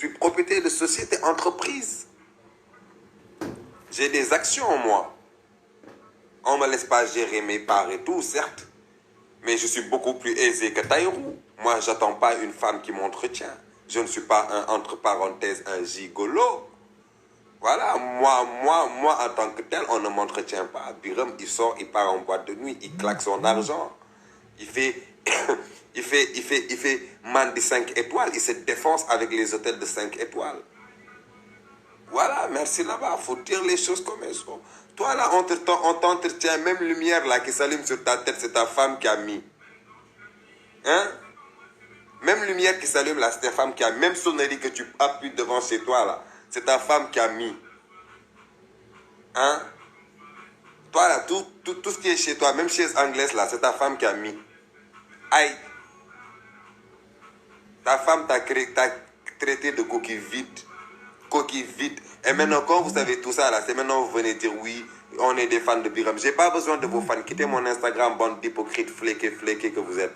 suis propriétaire de société, entreprise. J'ai des actions en moi. On ne me laisse pas gérer mes parts et tout, certes. Mais je suis beaucoup plus aisé que Taïrou. Moi, j'attends pas une femme qui m'entretient. Je ne suis pas entre parenthèses, un gigolo. Voilà, moi, en tant que tel, on ne m'entretient pas. Biram, il sort, il part en boîte de nuit, il claque son argent. Il fait, il fait man de 5 étoiles. Il se défonce avec les hôtels de 5 étoiles. Voilà, merci là-bas. Il faut dire les choses comme elles sont. Toi, là, on t'entretient, même lumière là qui s'allume sur ta tête, c'est ta femme qui a mis. Hein? Même lumière qui s'allume là, c'est ta femme qui a mis. Même sonnerie que tu appuies devant chez toi là, c'est ta femme qui a mis. Hein? Toi là, tout ce qui est chez toi, même chaise anglaise là, c'est ta femme qui a mis. Aïe! Ta femme t'a traité de coquille vide. Coquille vide. Et maintenant, quand vous savez tout ça là, c'est maintenant que vous venez dire oui, on est des fans de Biram. J'ai pas besoin de vos fans. Quittez mon Instagram, bande d'hypocrites fléqués que vous êtes.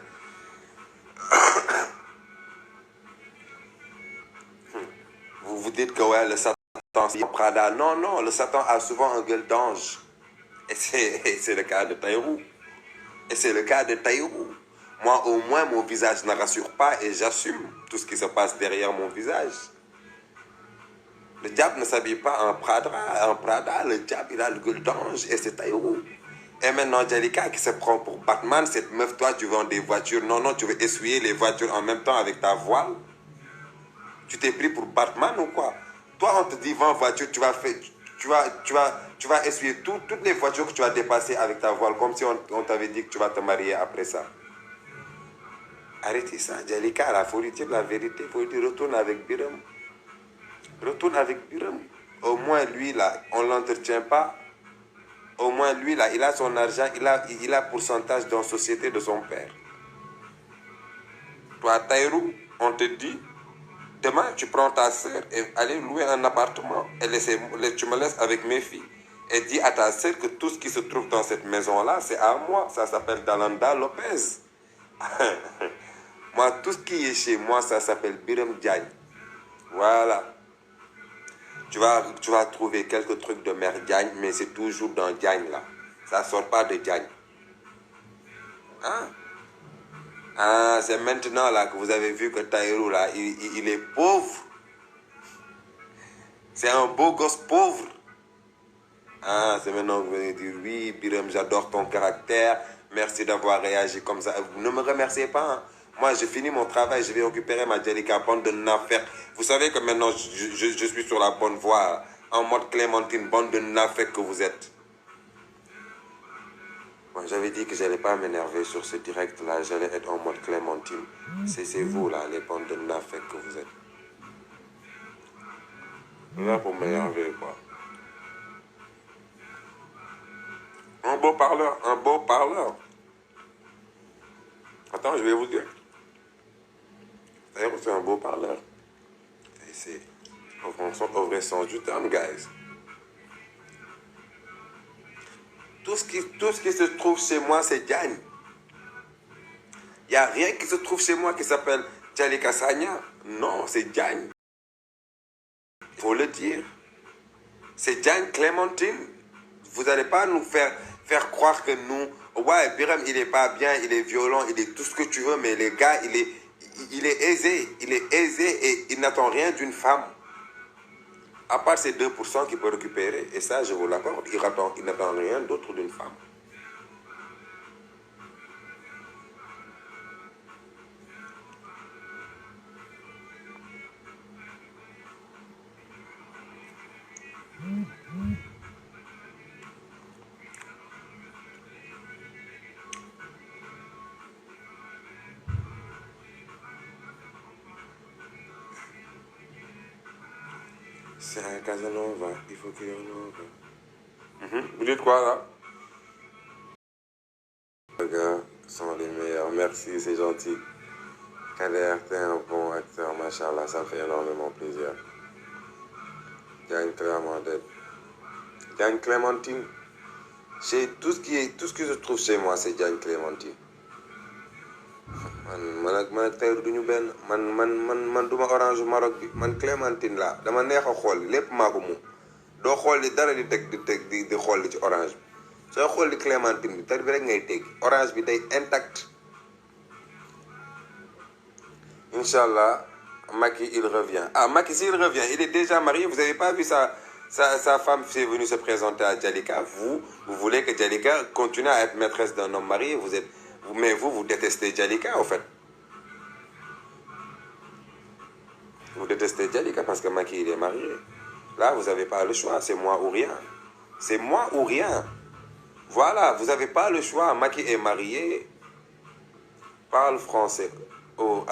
Vous vous dites que ouais, le Satan c'est Prada. Non, non, le Satan a souvent un gueule d'ange. Et c'est le cas de Taïrou. Et c'est le cas de Taïrou. Moi, au moins, mon visage ne rassure pas et j'assume tout ce qui se passe derrière mon visage. Le diable ne s'habille pas en Prada. Le diable, il a le gueule d'ange et c'est Taïrou. Et maintenant, Jalika qui se prend pour Batman, cette meuf, toi, tu vends des voitures. Non, non, tu veux essuyer les voitures en même temps avec ta voile. Tu t'es pris pour Batman ou quoi? Toi, on te dit, vends voiture, tu vas essuyer toutes les voitures que tu vas dépasser avec ta voile, comme si on t'avait dit que tu vas te marier après ça. Arrêtez ça, Jalika, il faut lui dire la vérité. Il faut lui dire, retourne avec Biram. Retourne avec Biram. Au moins, lui, là, on ne l'entretient pas. Au moins, lui, là, il a son argent, il a pourcentage dans la société de son père. Toi, Taïrou, on te dit, demain, tu prends ta soeur et allez louer un appartement. Et tu me laisses avec mes filles. Et dis à ta soeur que tout ce qui se trouve dans cette maison-là, c'est à moi. Ça s'appelle Dalanda Lopez. Moi, tout ce qui est chez moi, ça s'appelle Biram Diagne. Voilà. Tu vas trouver quelques trucs de mère Diagne, mais c'est toujours dans Diagne, là. Ça ne sort pas de Diagne. Hein? Ah, c'est maintenant, là, que vous avez vu que Taïrou, là, il est pauvre. C'est un beau gosse pauvre. Ah, c'est maintenant que vous venez dire, oui, Biram, j'adore ton caractère. Merci d'avoir réagi comme ça. Vous ne me remerciez pas. Hein. Moi, j'ai fini mon travail. Je vais récupérer ma Jalika, bande de nafek. Vous savez que maintenant, je suis sur la bonne voie. En mode Clémentine, bande de nafek que vous êtes. Moi, j'avais dit que je n'allais pas m'énerver sur ce direct-là. J'allais être en mode Clémentine. C'est vous, là, les bandes de nafek que vous êtes. Là, pour m'énerver, quoi. Un beau parleur, un beau parleur. Attends, je vais vous dire. D'ailleurs, c'est un beau parleur. C'est au vrai sens du terme, guys. Tout ce qui se trouve chez moi, c'est Diagne. Il n'y a rien qui se trouve chez moi qui s'appelle Jalika Sagna. Non, c'est Diagne. Il faut le dire. C'est Diagne Clémentine. Vous n'allez pas nous faire croire que nous... Ouais, Biram, il n'est pas bien, il est violent, il est tout ce que tu veux, mais les gars, il est aisé. Il est aisé et il n'attend rien d'une femme. À part ces 2% qu'il peut récupérer. Et ça, je vous l'accorde, il n'attend rien d'autre d'une femme. C'est un Casanova, il faut qu'il y en ait. Vous dites quoi là? Les gars sont les meilleurs, merci, c'est gentil. Kader, t'es un bon acteur, machallah, ça fait énormément plaisir. Diagne Clémentine. Diagne Clémentine. Tout ce qui se trouve chez moi, c'est Diagne Clémentine. man ak Tahirou duñu benn man duma orange Maroc bi man clémentine laa dama neex a xool lépp maa ko moom doo xool li dara di teg di xool li ci orange bi sooy xool li clémentine bi tar bi rek ngay teg orange bi day intact. Inch'Allah, Macky il revient. Ah, Macky s'il revient, il est déjà marié. Vous n'avez pas vu sa femme qui est venue se présenter à Djalika. Vous voulez que Djalika continue à être maîtresse d'un homme marié. Mais vous détestez Djalika, en fait. Vous détestez Djalika parce que Macky, il est marié. Là, vous n'avez pas le choix. C'est moi ou rien. C'est moi ou rien. Voilà, vous n'avez pas le choix. Macky est marié. Parle français. Oh,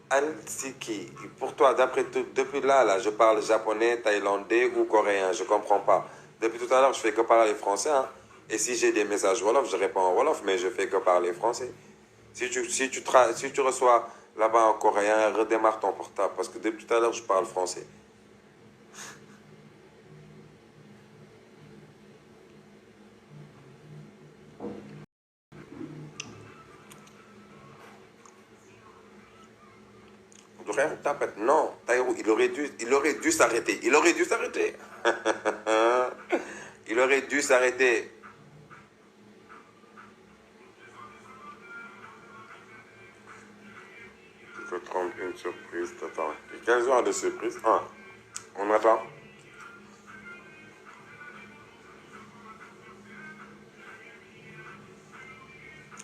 Ansiki, pour toi, depuis là, je parle japonais, thaïlandais ou coréen. Je ne comprends pas. Depuis tout à l'heure, je fais que parler français. Hein. Et si j'ai des messages Wolof, je réponds en Wolof, mais je fais que parler français. Si tu reçois là-bas en coréen, redémarre ton portable. Parce que depuis tout à l'heure, je parle français. Non, Tahirou, il aurait dû s'arrêter. Il aurait dû s'arrêter. Il aurait dû s'arrêter. Je te trompe une surprise, t'attends. Quel genre de surprise? Ah, on attend.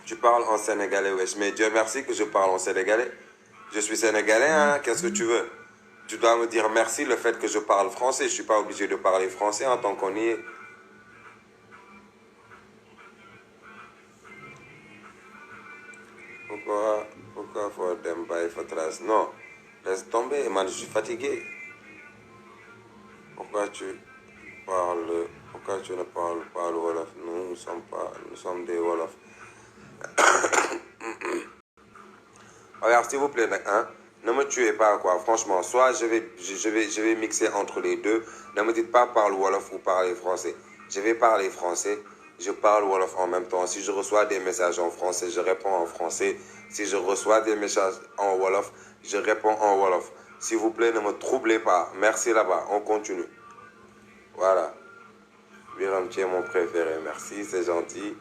Tu parles en sénégalais, wesh. Mais Dieu merci que je parle en sénégalais. Je suis sénégalais, hein. Qu'est-ce que tu veux? Tu dois me dire merci le fait que je parle français. Je ne suis pas obligé de parler français en tant qu'on y est. Pourquoi faut Demba et Fatras? Non, laisse tomber, man, je suis fatigué. Pourquoi tu ne parles pas le Wolof? Nous sommes des Wolof. Regarde, s'il vous plaît, hein, ne me tuez pas, quoi. Franchement, soit je vais mixer entre les deux. Ne me dites pas parle Wolof ou parler français. Je vais parler français. Je parle Wolof en même temps. Si je reçois des messages en français, je réponds en français. Si je reçois des messages en Wolof, je réponds en Wolof. S'il vous plaît, ne me troublez pas. Merci là-bas. On continue. Voilà. Biram, tu es mon préféré. Merci, c'est gentil.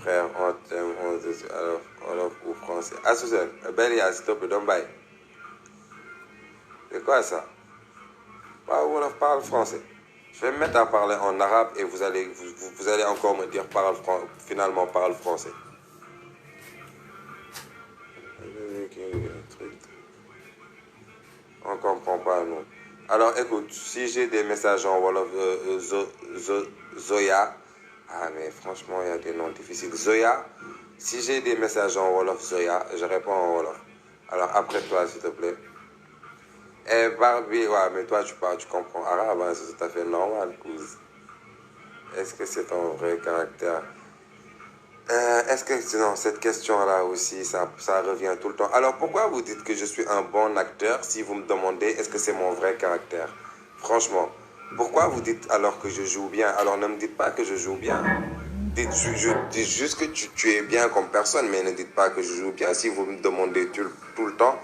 Frère, on t'aime. Alors, Wolof ou français. Ah, Suzanne, Belia, s'il te plaît, don't bye. C'est quoi ça? Pas Wolof, parle français. Je vais me mettre à parler en arabe et vous allez encore me dire finalement parle français. On comprend pas, nous. Alors, écoute, si j'ai des messages en Wolof, Zoya, ah, mais franchement, il y a des noms difficiles. Zoya, si j'ai des messages en Wolof, Zoya, je réponds en Wolof. Alors, après toi, s'il te plaît. Eh, Barbie, ouais, mais toi, tu comprends arabe, hein, c'est tout à fait normal, couse. Est-ce que c'est ton vrai caractère? Est-ce que, sinon, cette question-là aussi, ça revient tout le temps. Alors, pourquoi vous dites que je suis un bon acteur si vous me demandez est-ce que c'est mon vrai caractère? Franchement, pourquoi vous dites alors que je joue bien? Alors, ne me dites pas que je joue bien. Dites juste que tu es bien comme personne, mais ne dites pas que je joue bien. Si vous me demandez tout le temps,